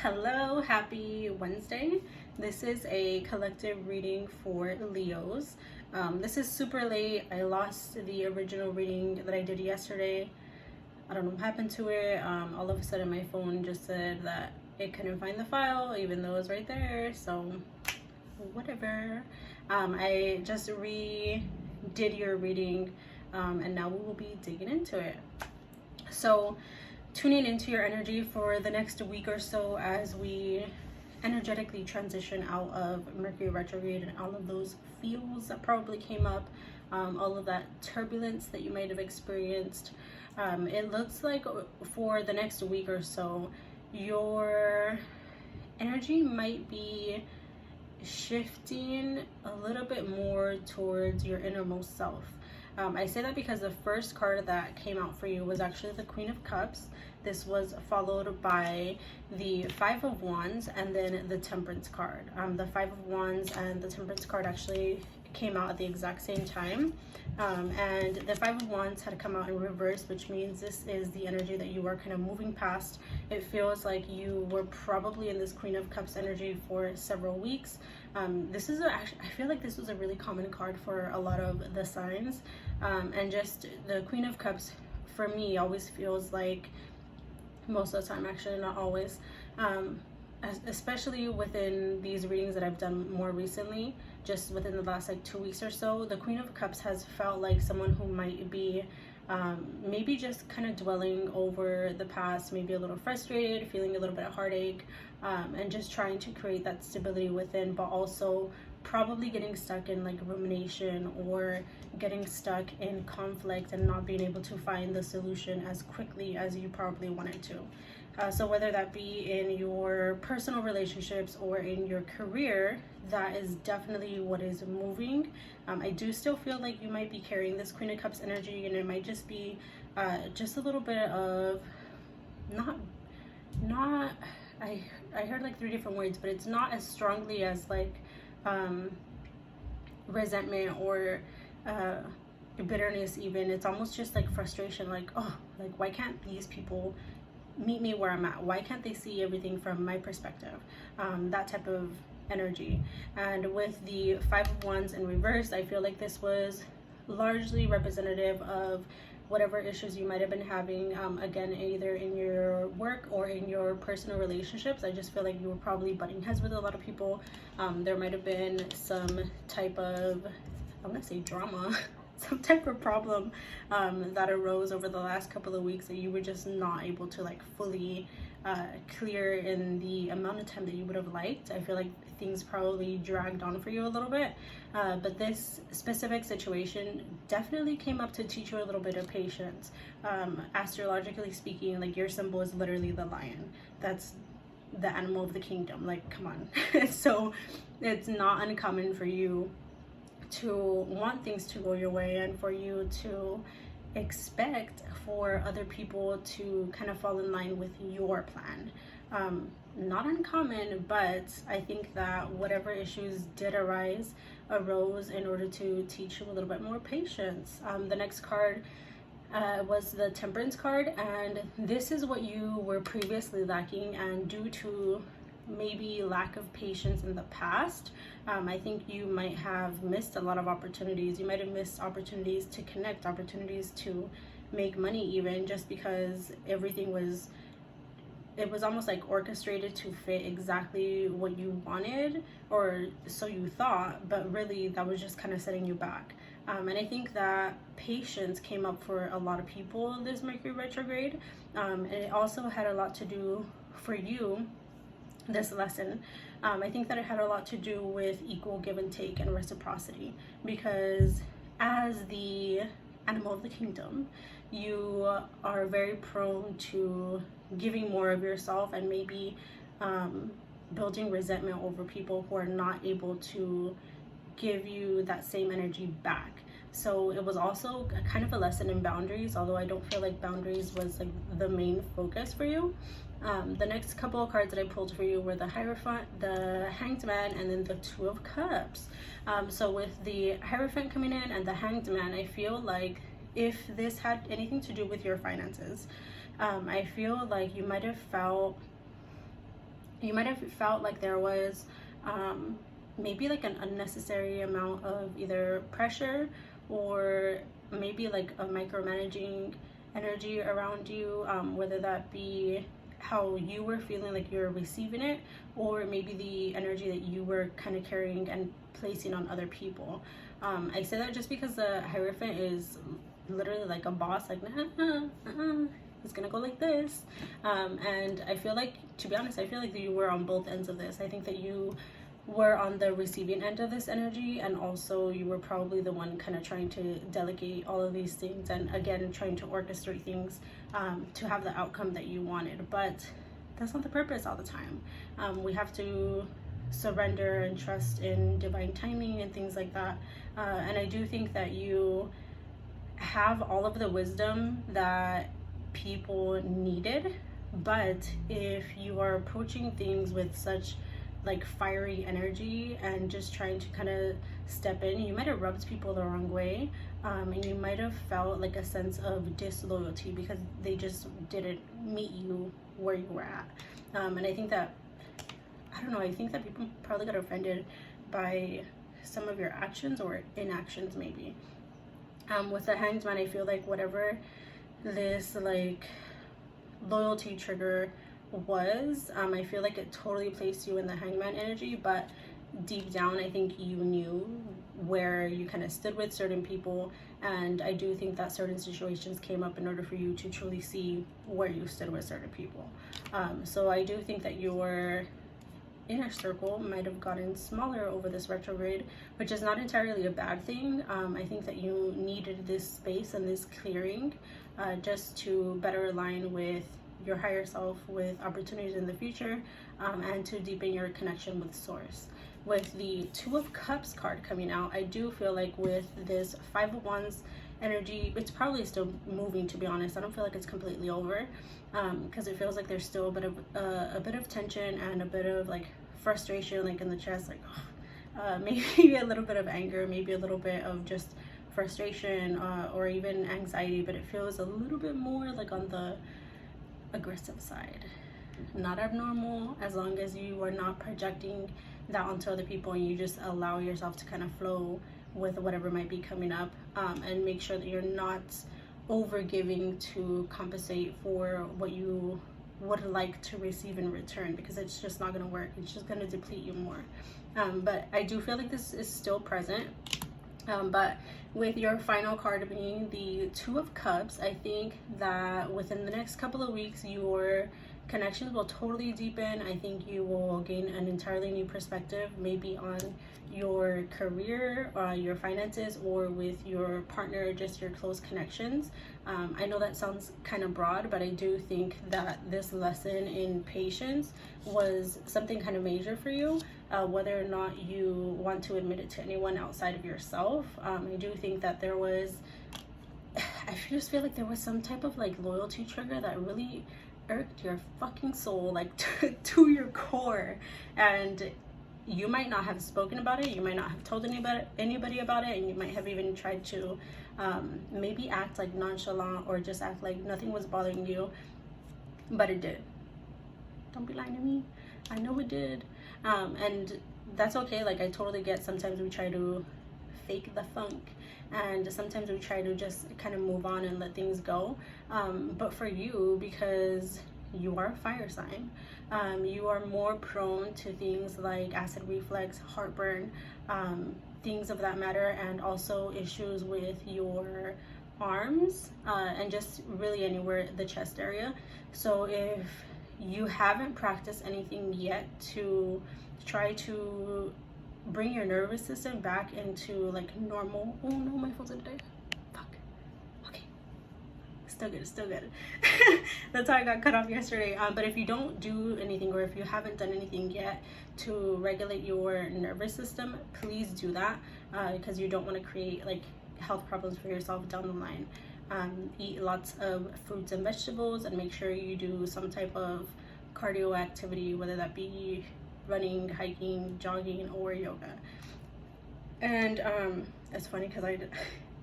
Hello, happy Wednesday. This is a collective reading for Leos. This is super late. I lost the original reading that I did yesterday. I don't know what happened to it. All of a sudden my phone just said that it couldn't find the file even though it was right there, so whatever. I just redid your reading, and now we will be digging into it. So tuning into your energy for the next week or so as we energetically transition out of Mercury retrograde and all of those feels that probably came up, all of that turbulence that you might have experienced. It looks like for the next week or so, your energy might be shifting a little bit more towards your innermost self. I say that because the first card that came out for you was actually the Queen of Cups. This was followed by the Five of Wands and then the Temperance card. The Five of Wands and the Temperance card actually came out at the exact same time. And the Five of Wands had come out in reverse, which means this is the energy that you are kind of moving past. It feels like you were probably in this Queen of Cups energy for several weeks. This is I feel like this was a really common card for a lot of the signs. And just the Queen of Cups for me always feels like, most of the time actually, not always, especially within these readings that I've done more recently, just within the last like 2 weeks or so, the Queen of Cups has felt like someone who might be maybe just kind of dwelling over the past, maybe a little frustrated, feeling a little bit of heartache, and just trying to create that stability within, but also probably getting stuck in like rumination or getting stuck in conflict and not being able to find the solution as quickly as you probably wanted to. So whether that be in your personal relationships or in your career, that is definitely what is moving. I do still feel like you might be carrying this Queen of Cups energy, and it might just be just a little bit of not I heard like 3 different words, but it's not as strongly as like resentment or bitterness even. It's almost just like frustration, like, oh, like why can't these people meet me where I'm at? Why can't they see everything from my perspective? That type of energy. And with the Five of Wands in reverse, I feel like this was largely representative of whatever issues you might have been having, again, either in your work or in your personal relationships. I just feel like you were probably butting heads with a lot of people. There might have been some type of, I want to say drama, some type of problem that arose over the last couple of weeks that you were just not able to like fully clear in the amount of time that you would have liked. I feel like things probably dragged on for you a little bit, but this specific situation definitely came up to teach you a little bit of patience. Astrologically speaking, like your symbol is literally the lion. That's the animal of the kingdom, like come on. So it's not uncommon for you to want things to go your way and for you to expect for other people to kind of fall in line with your plan. Not uncommon, but I think that whatever issues did arose in order to teach you a little bit more patience. The next card was the Temperance card, and this is what you were previously lacking, and due to maybe lack of patience in the past, I think you might have missed a lot of opportunities. You might have missed opportunities to connect, opportunities to make money, even just because everything was, it was almost like orchestrated to fit exactly what you wanted, or so you thought, but really that was just kind of setting you back. And I think that patience came up for a lot of people this Mercury retrograde, and it also had a lot to do for you, this lesson. I think that it had a lot to do with equal give and take and reciprocity, because as the animal of the kingdom, you are very prone to giving more of yourself and maybe building resentment over people who are not able to give you that same energy back. So it was also a kind of a lesson in boundaries, although I don't feel like boundaries was like the main focus for you. The next couple of cards that I pulled for you were the Hierophant, the Hanged Man, and then the Two of Cups. So with the Hierophant coming in and the Hanged Man, I feel like if this had anything to do with your finances, I feel like you might have felt You might have felt like there was maybe like an unnecessary amount of either pressure or maybe like a micromanaging energy around you, whether that be how you were feeling like you're receiving it, or maybe the energy that you were kind of carrying and placing on other people. I say that just because the Hierophant is literally like a boss, like it's gonna go like this, and I feel like, to be honest, I feel like you were on both ends of this. I think that you were on the receiving end of this energy, and also you were probably the one kind of trying to delegate all of these things, and again trying to orchestrate things to have the outcome that you wanted. But that's not the purpose all the time. We have to surrender and trust in divine timing and things like that, and I do think that you have all of the wisdom that people needed, but if you are approaching things with such like fiery energy and just trying to kind of step in, you might have rubbed people the wrong way, and you might have felt like a sense of disloyalty because they just didn't meet you where you were at. And I think that, I don't know, I think that people probably got offended by some of your actions or inactions maybe. With the Hanged Man, I feel like whatever this like loyalty trigger was, I feel like it totally placed you in the Hangman energy, but deep down I think you knew where you kind of stood with certain people, and I do think that certain situations came up in order for you to truly see where you stood with certain people. So I do think that your inner circle might have gotten smaller over this retrograde, which is not entirely a bad thing. I think that you needed this space and this clearing just to better align with your higher self, with opportunities in the future, and to deepen your connection with source. With the Two of Cups card coming out, I do feel like with this Five of Wands energy, it's probably still moving, to be honest. I don't feel like it's completely over, because it feels like there's still a bit of tension and a bit of like frustration, like in the chest, like maybe a little bit of anger, maybe a little bit of just frustration, or even anxiety, but it feels a little bit more like on the aggressive side. Not abnormal, as long as you are not projecting that onto other people and you just allow yourself to kind of flow with whatever might be coming up, and make sure that you're not over giving to compensate for what you would like to receive in return, because it's just not going to work. It's just going to deplete you more. But I do feel like this is still present. But with your final card being the Two of Cups, I think that within the next couple of weeks, your connections will totally deepen. I think you will gain an entirely new perspective, maybe on your career, your finances, or with your partner, just your close connections. I know that sounds kind of broad, but I do think that this lesson in patience was something kind of major for you, whether or not you want to admit it to anyone outside of yourself. I do think that there was, I just feel like there was some type of like loyalty trigger that really irked your fucking soul, like to your core, and you might not have spoken about it, you might not have told anybody about it, and you might have even tried to maybe act like nonchalant or just act like nothing was bothering you, but it did. Don't be lying to me, I know it did. And that's okay. Like, I totally get sometimes we try to fake the funk, and sometimes we try to just kind of move on and let things go, but for you, because you are a fire sign, you are more prone to things like acid reflux, heartburn, things of that matter, and also issues with your arms, and just really anywhere, the chest area. So if you haven't practiced anything yet to try to bring your nervous system back into like normal. Oh no, my phone's in today. Fuck. Okay. Still good. That's how I got cut off yesterday. But if you don't do anything, or if you haven't done anything yet to regulate your nervous system, please do that, because you don't want to create like health problems for yourself down the line. Eat lots of fruits and vegetables, and make sure you do some type of cardio activity, whether that be running, hiking, jogging, or yoga. And it's funny because I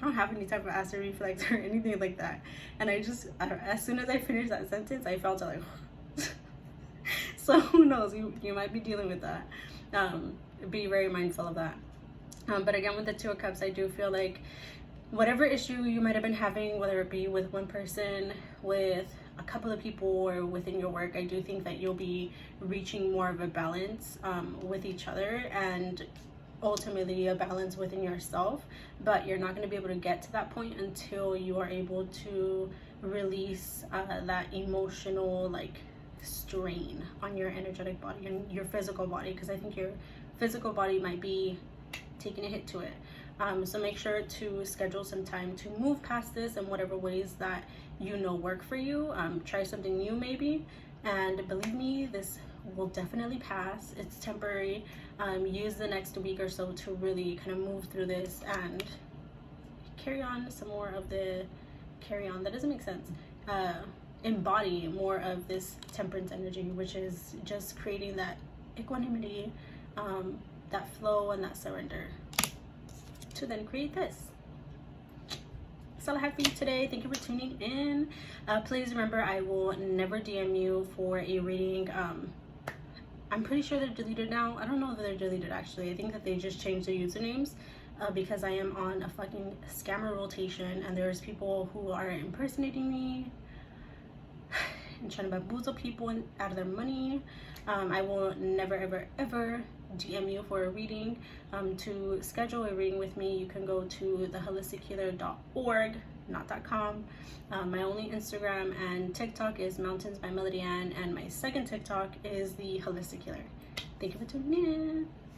don't have any type of acid reflux or anything like that, and I as soon as I finished that sentence, I felt it like So who knows, you might be dealing with that. Be very mindful of that. But again, with the Two of Cups, I do feel like whatever issue you might have been having, whether it be with one person, with a couple of people, or within your work, I do think that you'll be reaching more of a balance with each other, and ultimately a balance within yourself. But you're not going to be able to get to that point until you are able to release that emotional like strain on your energetic body and your physical body, because I think your physical body might be taking a hit to it. So make sure to schedule some time to move past this in whatever ways that you know work for you. Try something new maybe, and believe me, this will definitely pass. It's temporary. Use the next week or so to really kind of move through this and carry on some more of the that doesn't make sense. Embody more of this temperance energy, which is just creating that equanimity, that flow, and that surrender to then create this. That's all I have for you today. Thank you for tuning in. Please remember, I will never DM you for a reading. I'm pretty sure they're deleted now. I don't know if they're deleted actually. I think that they just changed their usernames because I am on a fucking scammer rotation, and there's people who are impersonating me and trying to bamboozle people out of their money. I will never ever ever DM you for a reading. To schedule a reading with me, you can go to theholistichealer.org, not .com. My only Instagram and TikTok is Mountains by Melody Ann, and my second TikTok is The Holistic Healer. Thank you for tuning in.